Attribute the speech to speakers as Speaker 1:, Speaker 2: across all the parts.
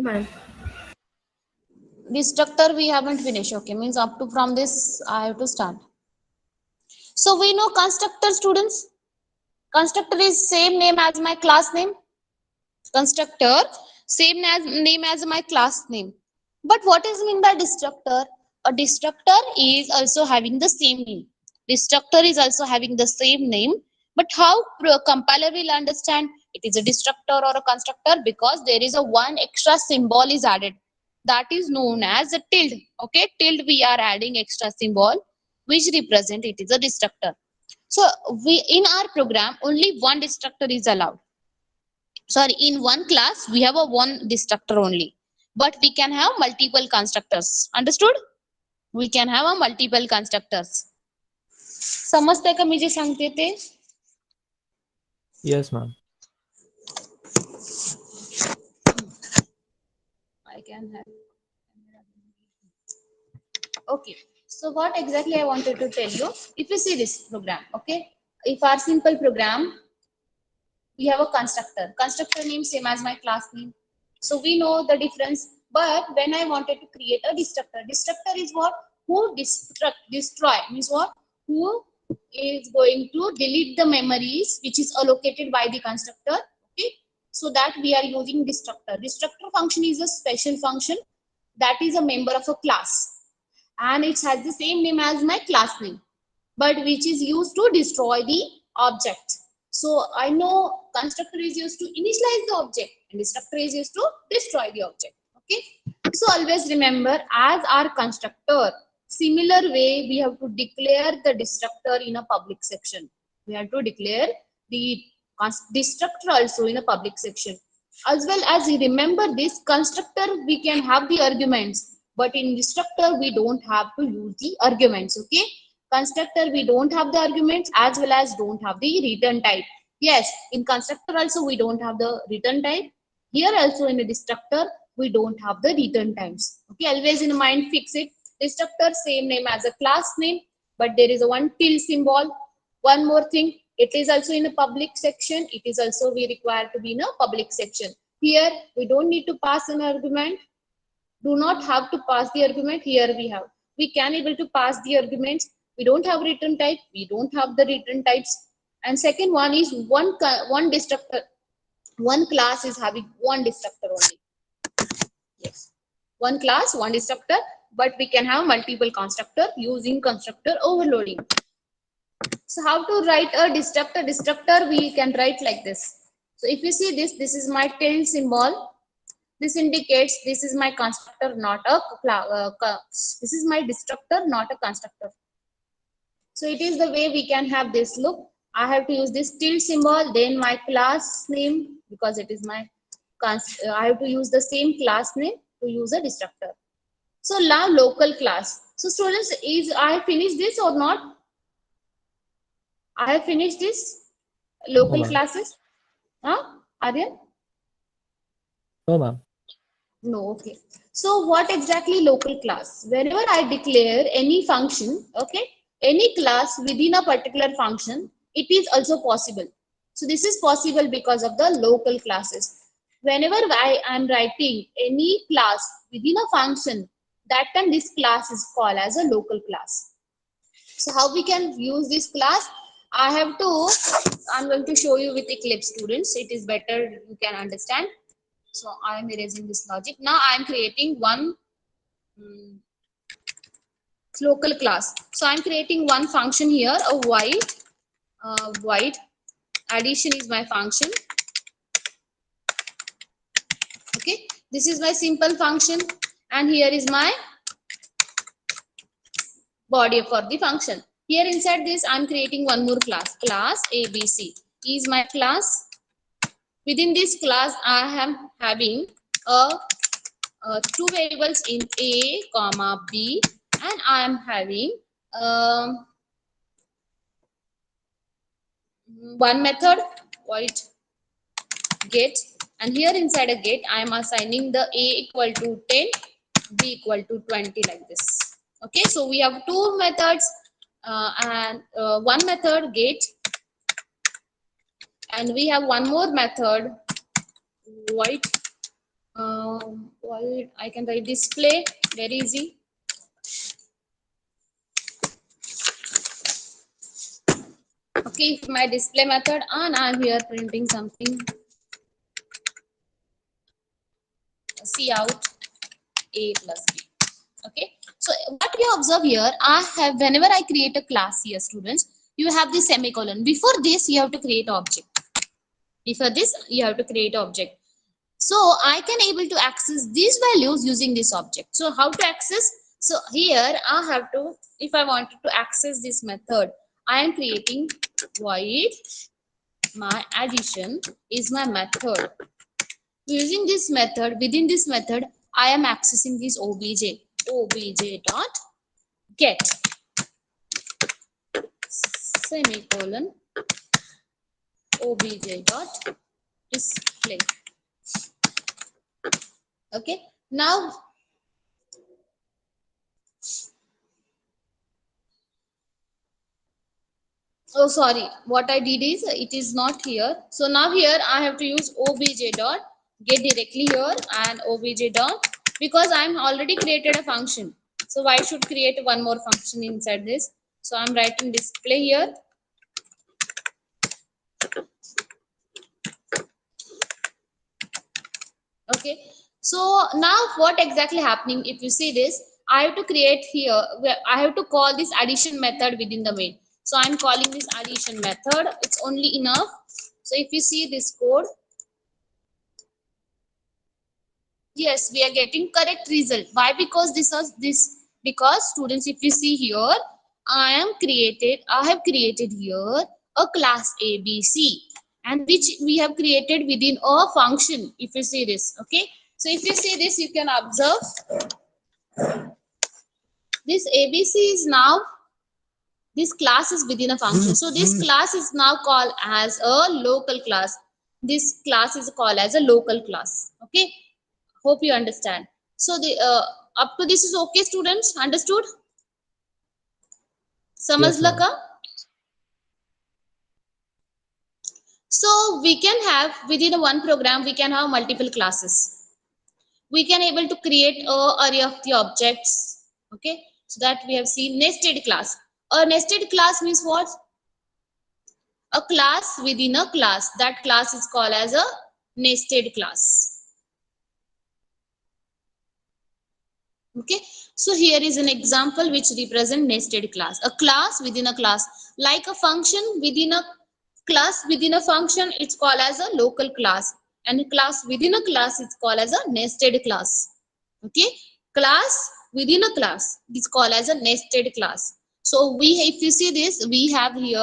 Speaker 1: No, ma'am.
Speaker 2: Destructor we haven't finished. Okay, means up to from this I have to start. So we know constructor, students. Constructor is same name as my class name. Constructor same as name as my class name. But what is mean by destructor? A destructor is also having the same name. Destructor is also having the same name. But how compiler will understand it is a destructor or a constructor? Because there is a one extra symbol is added, that is known as a tilde. Okay, tilde we are adding extra symbol which represent it is a destructor. So we in our program only one destructor is allowed. Sorry, in one class we have a one destructor only, but we can have multiple constructors. Understood? We can have a multiple constructors. समजतंय का मी जे सांगते ते?
Speaker 3: Yes, ma'am.
Speaker 2: I can have. Okay, so what exactly I wanted to tell you, if you see this program, okay, if our simple program, we have a constructor name same as my class name, so we know the difference. But when I wanted to create a destructor is what? Who destroy means what? Who is going to delete the memories which is allocated by the constructor. Okay, so that we are using destructor function is a special function that is a member of a class, and it has the same name as my class name, but which is used to destroy the object. So I know constructor is used to initialize the object and destructor is used to destroy the object. Okay, so always remember, as our constructor, similar way we have to declare the destructor in a public section. We have to declare the destructor also in a public section. As well as remember, this constructor we can have the arguments, but in destructor we don't have to use the arguments. Okay, constructor we don't have the arguments as well as don't have the return type. Yes, in constructor also we don't have the return type. Here also in a destructor we don't have the return times. Okay, always in mind fix it. Destructor same name as a class name, but there is a one tilde symbol. One more thing, it is also in a public section. It is also we require to be in a public section. Here we don't need to pass an argument. Do not have to pass the argument. Here we can able to pass the arguments. We don't have return type. We don't have the return types. And second one is one destructor. One class is having one destructor only. Yes, one class, one destructor, but we can have multiple constructor using constructor overloading. So how to write a destructor? Destructor we can write like this. So if you see this, this is my tilde symbol. This indicates this is my constructor, not a this is my destructor, not a constructor. So it is the way we can have this look. I have to use this tilde symbol, then my class name, because it is my I have to use the same class name to use a destructor. So now local class. So students, is I finished this or not? I have finished this
Speaker 3: No,
Speaker 2: local
Speaker 3: ma'am.
Speaker 2: classes. Huh? Aryan?
Speaker 3: No, ma'am.
Speaker 2: No, okay. So what exactly local class? Whenever I declare any function, okay, any class within a particular function, it is also possible. So this is possible because of the local classes. Whenever I am writing any class within a function, that time this class is called as a local class. So how we can use this class? I'm going to show you with Eclipse, students. It is better you can understand. So I am erasing this logic. Now I am creating one local class. So I am creating one function here, a void addition is my function. Okay, this is my simple function, and here is my body for the function. Here inside this I am creating one more class ABC is my class. Within this class I am having two variables in A comma B, and I am having one method void get, and here inside a get I am assigning the A equal to 10, B equal to 20 like this. Okay, so we have two methods and one method get, and we have one more method void I can write display, very easy. Okay, if my display method, and I'm here printing something. C out A plus B. Okay, so what you observe here, I have, whenever I create a class here, students, you have the semicolon. Before this, you have to create object. Before this, you have to create object. So I can able to access these values using this object. So how to access? So here I have to, if I wanted to access this method, I am creating void my addition is my method. Using this method, within this method, I am accessing this obj dot get semicolon obj dot display. Okay, now oh sorry, what I did is it is not here. So now here I have to use obj dot get directly here and obj dot, because I'm already created a function. So why should create one more function inside this? So I'm writing display here. Okay, so now what exactly happening? If you see this, I have to create here, I have to call this addition method within the main. So I'm calling this addition method. It's only enough. So if you see this code, yes, we are getting correct result. Why? Because because students, if you see here, I have created here a class ABC, and which we have created within a function. If you see this, okay. So if you see this, you can observe this ABC is now, this class is within a function. So this class is now called as a local class. This class is called as a local class. Okay. Hope you understand. So the up to this is okay, students. Understood? समझला का? So we can have within one program, we can have multiple classes. We can able to create a array of the objects. Okay. So that we have seen nested class. A nested class means what? A class within a class. That class is called as a nested class. Okay, so here is an example which represent nested class. A class within a class, like a function within a class within a function, it's called as a local class, and a class within a class is called as a nested class. Okay, class within a class is called as a nested class. So if you see this, we have here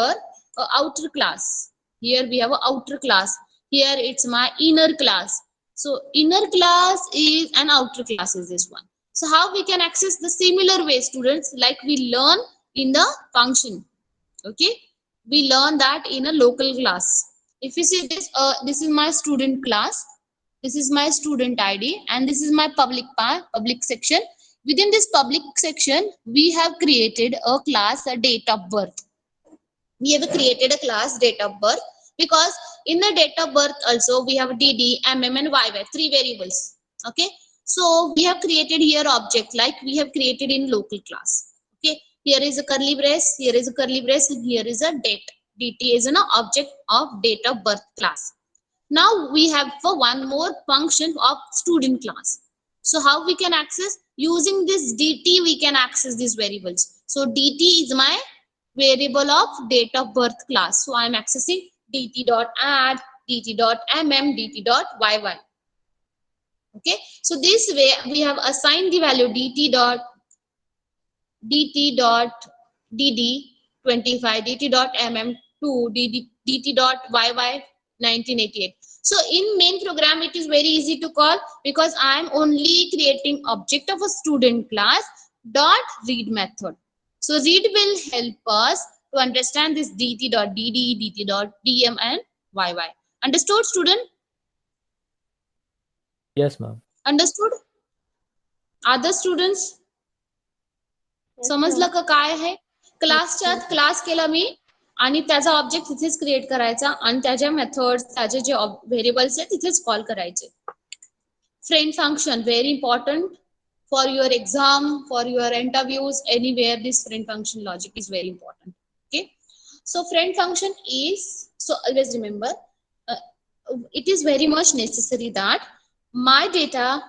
Speaker 2: a outer class. Here we have an outer class. Here it's my inner class. So inner class is an outer class is this one. So how we can access the similar way, students, like we learn in the function. Okay, we learn that in a local class. If you see this, this is my student class, this is my student ID, and this is my public section. Within this public section, we have created a class, a date of birth. We have created a class date of birth, because in the date of birth also we have DD, MM, and YY, 3 variables. Okay. So we have created here object like we have created in local class. Okay, here is a curly brace, here is a curly brace, and here is a date. DT is an object of date of birth class. Now we have for one more function of student class. So how we can access? Using this DT we can access these variables. So DT is my variable of date of birth class. So I am accessing DT.add, DT.mm, DT.yy. Okay, so this way we have assigned the value dt.dd 25, dt.mm 2, dt.yy 1988. So in main program it is very easy to call, because I am only creating object of a student class dot read method. So read will help us to understand this dt.dd, dt.dm, and yy. Understood, student?
Speaker 3: Yes, ma'am.
Speaker 2: Understood? Other students?
Speaker 1: Yes,
Speaker 2: समजलं का काय आहे? क्लासच्या class केला मी आणि त्याचा object तिथेच create करायचा आणि त्याच्या मेथड्स, त्याचे जे व्हेरिएबल्स आहेत तिथेच कॉल करायचे. Friend function, very important for your exam, for your interviews, anywhere this friend function logic is very important. Okay, so friend function is, so always remember, uh, it is very much necessary that my data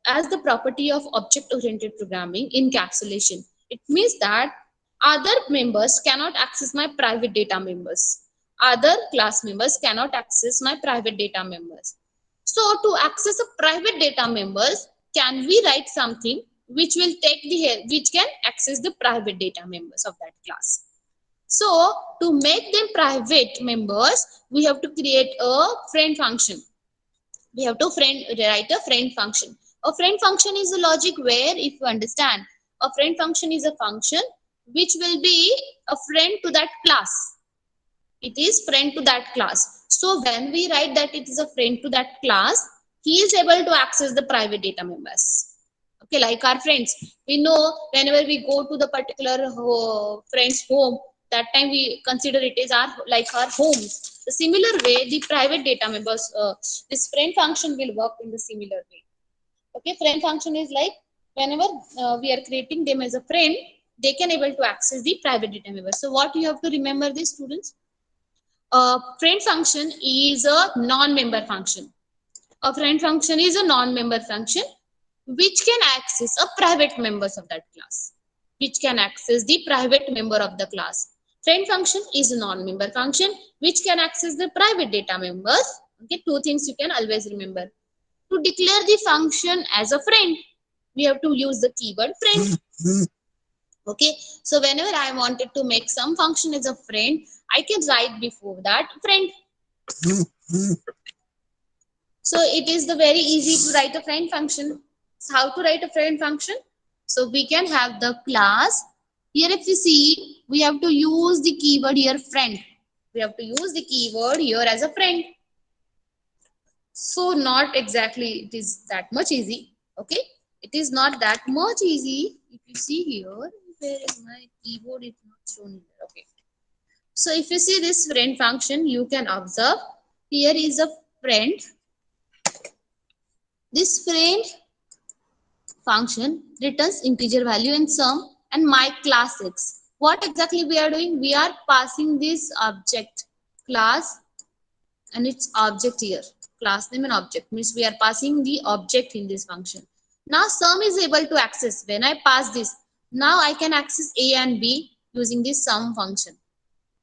Speaker 2: as the property of object oriented programming encapsulation. It means that other members cannot access my private data members, other class members cannot access my private data members. So to access a private data members, can we write something which will take the, which can access the private data members of that class? So to make them private members, we have to create a friend function. We have to write a friend function. A friend function is a logic where, if you understand, a friend function is a function which will be a friend to that class. It is friend to that class. So when we write that it is a friend to that class, he is able to access the private data members. Okay, like our friends, we know whenever we go to the particular friend's home, that time we consider it is our, like our homes. The similar way, the private data members, this friend function will work in the similar way. Okay, friend function is like whenever we are creating them as a friend, they can able to access the private data members. So what you have to remember, these students, friend function is a non-member function. A friend function is a non-member function which can access a private members of that class, which can access the private member of the class. Friend function is a non-member function which can access the private data members. Okay, two things you can always remember. To declare the function as a friend, we have to use the keyword friend. Okay, so whenever I wanted to make some function as a friend, I can write before that friend. So it is the very easy to write a friend function. How to write a friend function? So we can have the class. Here if you see, we have to use the keyword here friend. We have to use the keyword here as a friend. So not exactly it is that much easy. Okay, it is not that much easy. If you see here, where is my keyboard? It's not shown here. Okay, so if you see this friend function, you can observe here is a friend. This friend function returns integer value and sum and my class X. What exactly we are doing? We are passing this object class and its object here. Class name and object means we are passing the object in this function. Now sum is able to access. When I pass this, now I can access A and B using this sum function.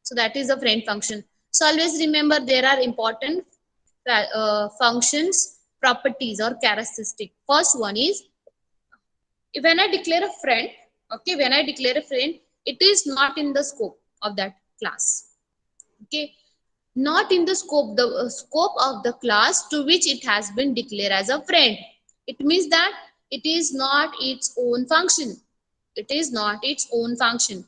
Speaker 2: So that is the friend function. So always remember there are important functions, properties or characteristic. First one is when I declare a friend, okay, when I declare a friend, it is not in the scope of that class. Okay, not in the scope, the scope of the class to which it has been declared as a friend. It means that it is not its own function. It is not its own function.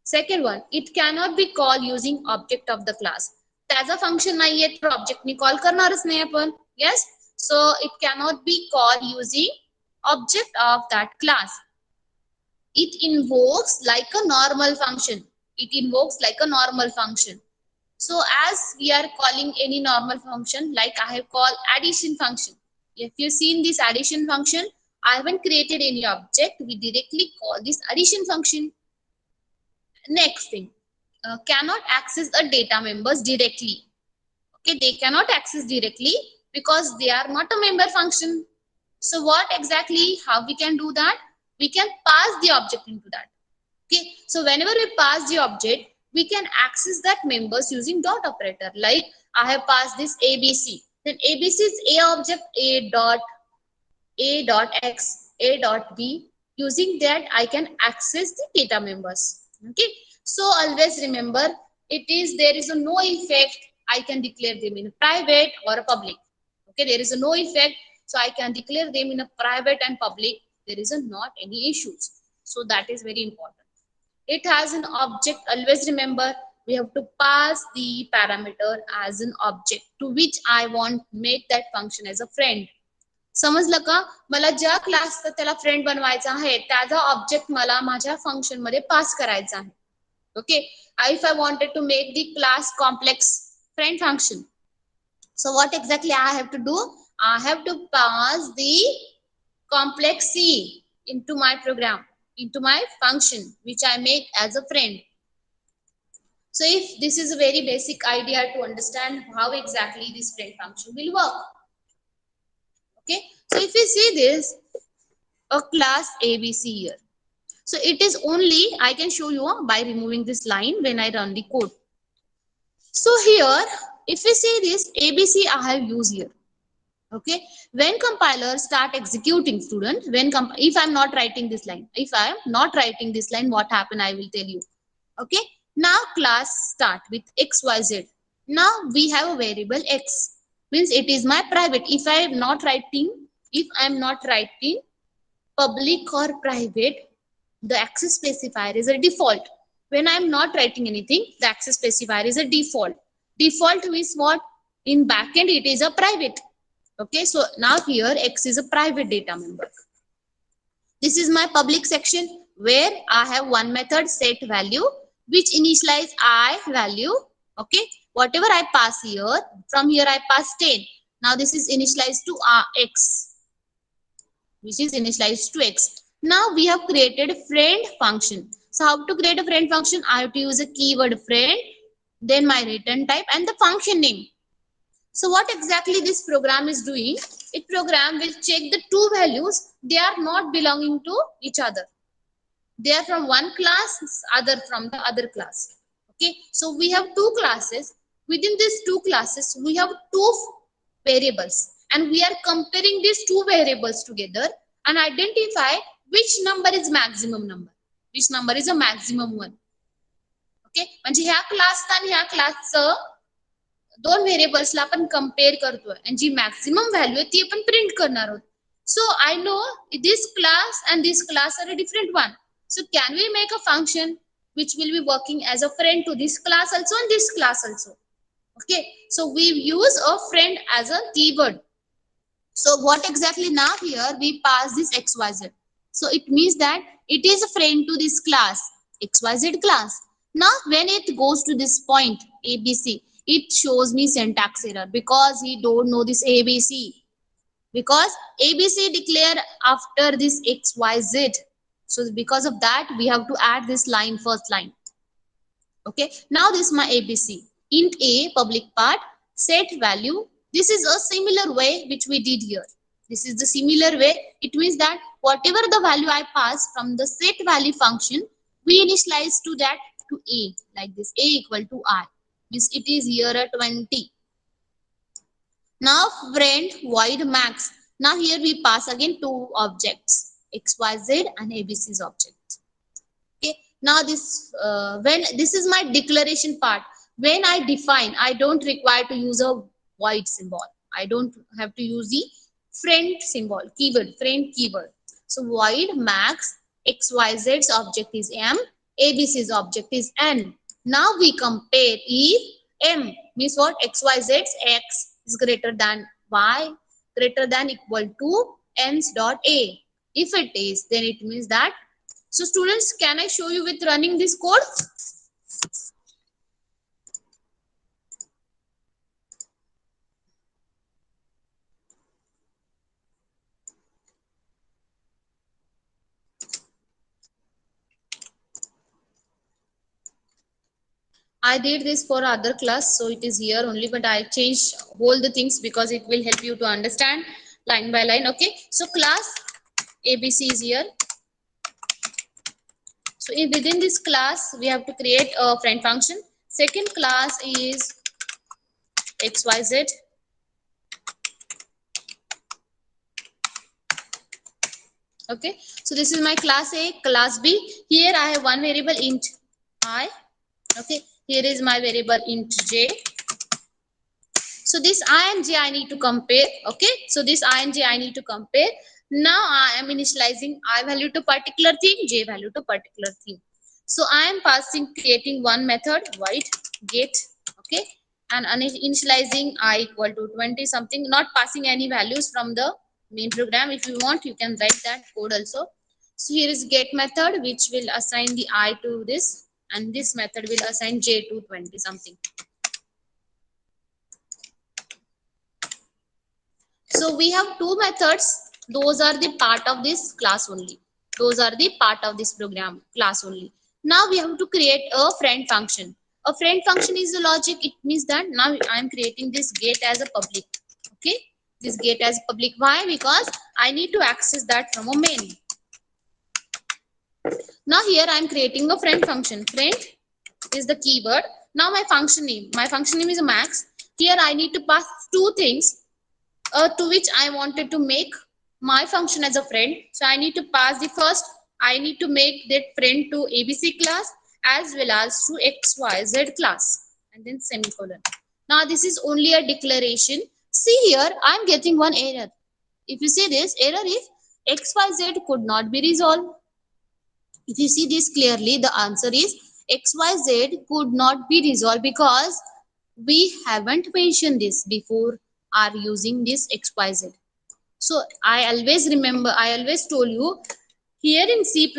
Speaker 2: Second one, it cannot be called using object of the class. त्याचा function नाहीये तर object नि call करणारच नाही आपण. Yes, so it cannot be called using object of that class. It invokes like a normal function. It invokes like a normal function. So as we are calling any normal function, like I have called addition function. If you've seen this addition function, I haven't created any object. We directly call this addition function. Next thing, cannot access the data members directly. Okay, they cannot access directly because they are not a member function. So what exactly, how we can do that? We can pass the object into that. Okay, so whenever we pass the object, we can access that members using dot operator. Like I have passed this ABC. Then ABC is A object A dot X, A dot B. Using that, I can access the data members. Okay, so always remember, it is there is a no effect. I can declare them in private or a public. Okay, there is a no effect, so I can declare them in a private and public. There is not any issues. So that is very important. It has an object. Always remember, we have to pass the parameter as an object to which I want make that function as a friend. समजलं का? मला ज्या क्लासचा त्याला friend बनवायचा आहे त्याचा object मला माझ्या फंक्शन मध्ये पास करायचा आहे. Okay, if I wanted to make the class complex friend function, so what exactly I have to do? I have to pass the complex C into my program, into my function, which I make as a friend. So if this is a very basic idea to understand how exactly this friend function will work. Okay, so if you see this, a class ABC here. So it is only, I can show you by removing this line when I run the code. So here, if we see this ABC I have used here. Okay, when compiler start executing, student, when if I'm not writing this line, if I am not writing this line, what happen I will tell you. Okay, now class start with XYZ. Now we have a variable X, means it is my private. If I am not writing, public or private, the access specifier is a default. When I am not writing anything, the access specifier is a default. Default means what? In backend it is a private. Okay, so now here X is a private data member. This is my public section where I have one method set value which initialize I value. Okay, whatever I pass here, from here I pass 10. Now this is initialized to X, which is initialized to X. Now we have created a friend function. So how to create a friend function? I have to use a keyword friend, then my return type and the function name. So what exactly this program is doing? It program will check the two values. They are not belonging to each other. They are from one class, other from the other class. Okay. So we have two classes. Within these two classes, we have two variables. And we are comparing these two variables together and identify which number is maximum number. Which number is a maximum one. Okay. म्हणजे ह्या क्लासचा आणि ह्या क्लासचं दोन व्हेरिएबल्सला आपण compare करतोय आणि जी maximum value आहे ती आपण प्रिंट करणार आहोत. So I know this class and this class are a different one. So can we make a function which will be working as a friend to this class also and this class also. Okay, so we use a friend as a keyword. So what exactly now here we pass this XYZ. So it means that it is a friend to this class, XYZ class. Now when it goes to this point ABC, it shows me syntax error because he don't know this ABC. Because ABC declare after this XYZ. So because of that, we have to add this line, first line. Okay, now this is my ABC. Int A, public part, set value. This is a similar way which we did here. This is the similar way. It means that whatever the value I pass from the set value function, we initialize to that to A, like this, A equal to I. Means it is here at 20. Now friend void max. Now here we pass again two objects, XYZ and ABC's object. Okay. Now this when this is my declaration part. When I define, I don't require to use a void symbol. I don't have to use the friend symbol, keyword, friend keyword. So void max, XYZ's object is M, ABC's object is N. Now we compare if M means what? XYZ's X is greater than Y, greater than equal to N's dot A. If it is, then it means that. So students, can I show you with running this code? I did this for other class, so it is here only, but I changed all the things because it will help you to understand line by line. Okay, so class ABC is here. So within this class, we have to create a friend function. Second class is XYZ. Okay, so this is my class A, class B. Here I have one variable int I. Okay, here is my variable int J. So this I and J I need to compare. Okay, so this I and J I need to compare. Now I am initializing I value to particular thing, J value to particular thing. So I am creating one method, void get. Okay, and initializing I equal to 20 something, not passing any values from the main program. If you want, you can write that code also. So here is get method which will assign the I to this, and this method will assign J to 20 something. So we have two methods. Those are the part of this class only. Those are the part of this program class only. Now we have to create a friend function. A friend function is the logic. It means that now I am creating this get as a public. Okay, this get as public. Why? Because I need to access that from a main. Now here I am creating a friend function. Friend is the keyword. Now my function name. My function name is Max. Here I need to pass two things to which I wanted to make my function as a friend. So I need to pass the first. I need to make that friend to ABC class as well as to XYZ class and then semicolon. Now this is only a declaration. See here I am getting one error. If you see this error is XYZ could not be resolved. If you see this clearly, the answer is XYZ could not be resolved because we haven't mentioned this before are using this XYZ. So I always remember, I always told you here in C++,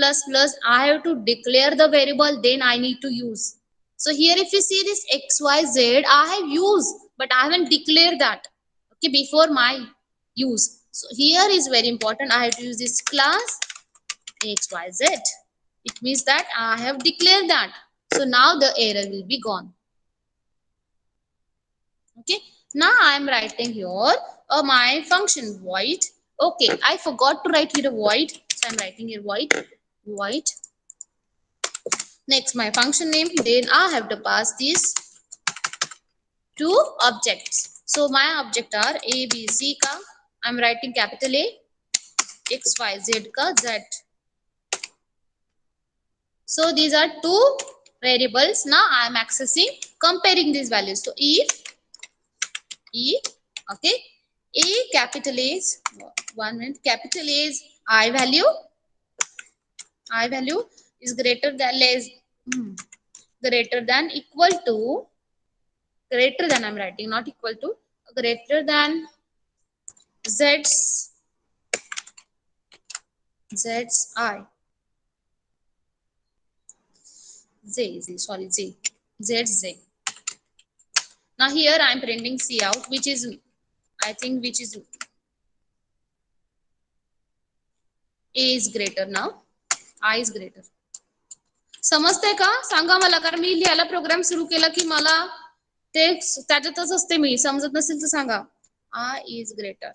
Speaker 2: I have to declare the variable, then I need to use. So here if you see this XYZ, I have used, but I haven't declared that, okay, before my use. So here is very important. I have to use this class XYZ. It means that I have declared that. So now the error will be gone. Okay. Now I am writing here my function void. Okay. I forgot to write here a void. So I am writing here void. Next my function name. Then I have to pass these two objects. So my object are A, B, C ka. I am writing capital A, X, Y, Z ka Z. So these are two variables. Now I am accessing, comparing these values. So if okay, A capital A is 1 minute, capital A is I value is greater than greater than I'm writing, not equal to, greater than Z's I Z. Now here I am printing C out, which is I think which is A is greater now, I is greater. समजतंय का? सांगा मला, कारण मी लिहायला programme सुरू केला की मला ते त्याच्यातच असते, मी समजत नसेल तर सांगा. I is greater.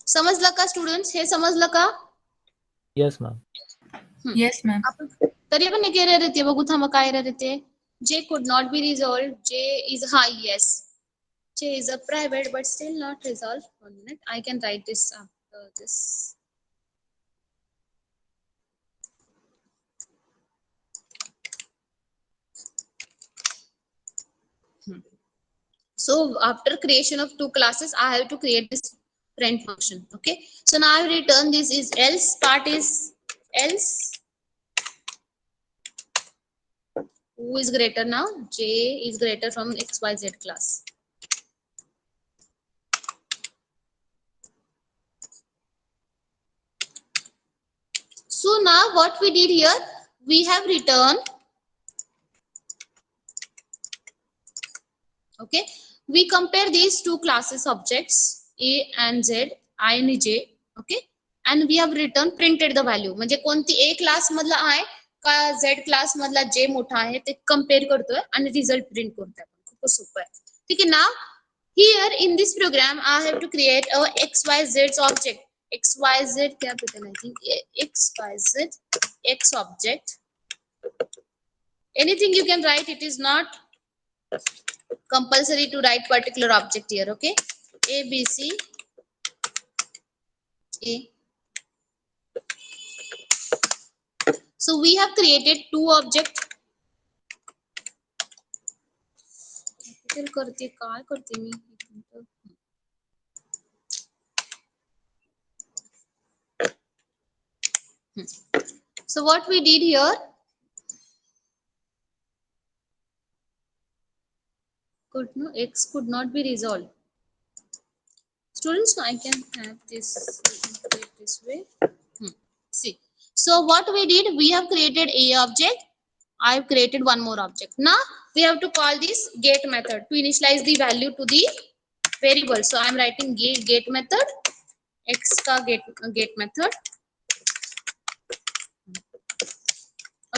Speaker 2: समजलं का स्टुडंट्स? हे समजलं का?
Speaker 3: Yes, ma'am.
Speaker 1: Yes, ma'am.
Speaker 2: तरी पण एक एरर येते, बघू थांबा काय एरर येते. J could not be resolved. J is high, yes. J is a private but still not resolved. 1 minute, I can write this after this. So after creation of two classes, I have to create this friend function. Okay. So now I return this is else part is else. Who is greater now? J is greater from XYZ class. So now what we did here, we have returned, okay, we compare these two classes objects A and Z, I and J, okay, and we have returned printed the value. म्हणजे कोणती A class मधला I का Z class मधला J मोठा आहे ते compare करतोय आणि रिझल्ट प्रिंट करतोय. खूप सोपं आहे. ठीक आहे. Now here in this program I have to create a XYZ object. XYZ capital, I think XYZ X object. Anything you can write, it is not compulsory to write particular object here. Okay, A, B, C, A. So we have created two objects. करते काय करते मी. So what we did here, X could not be resolved. Students, I can have this way. See, So what we did, we have created a object. I have created one more object. Now we have to call this get method to initialize the value to the variable. So I am writing get method, x ka get method.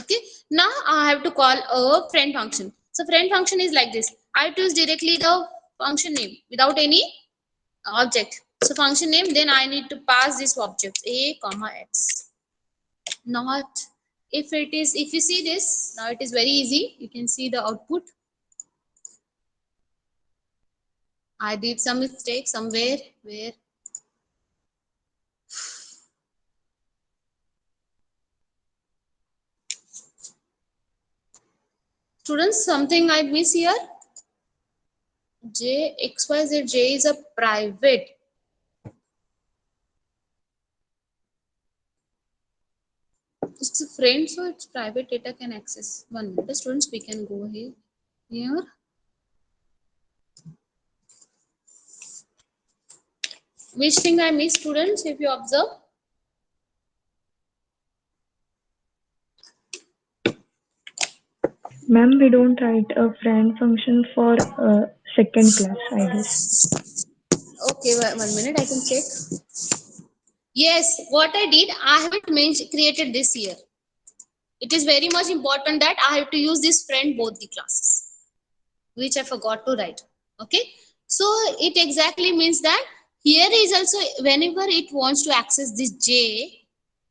Speaker 2: Okay, now I have to call a friend function. So friend function is like this. I have to use directly the function name without any object. So function name, then I need to pass this object a comma x. Not if it is, if you see this, now it is very easy. You can see the output. I did some mistake somewhere where students, something I miss here. J XYZ, J is a private. It's a friend, so it's private data can access. 1 minute, students, we can go here. Which thing I missed, students, if you observe?
Speaker 4: Ma'am, we don't write a friend function for second class, I guess.
Speaker 2: Okay, 1 minute, I can check. Yes, what I did, I haven't created this here. It is very much important that I have to use this friend both the classes, which I forgot to write. Okay, so it exactly means that here is also whenever it wants to access this J,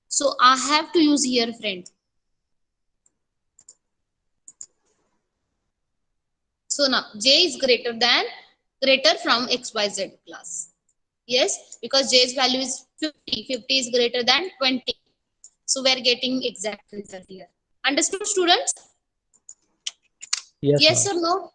Speaker 2: so I have to use here friend. So now J is greater from XYZ class. Yes, because J's value is 50. 50 is greater than 20. So we are getting exact result here. Understood, students?
Speaker 3: Yes,
Speaker 2: Yes
Speaker 3: ma'am.
Speaker 2: or no?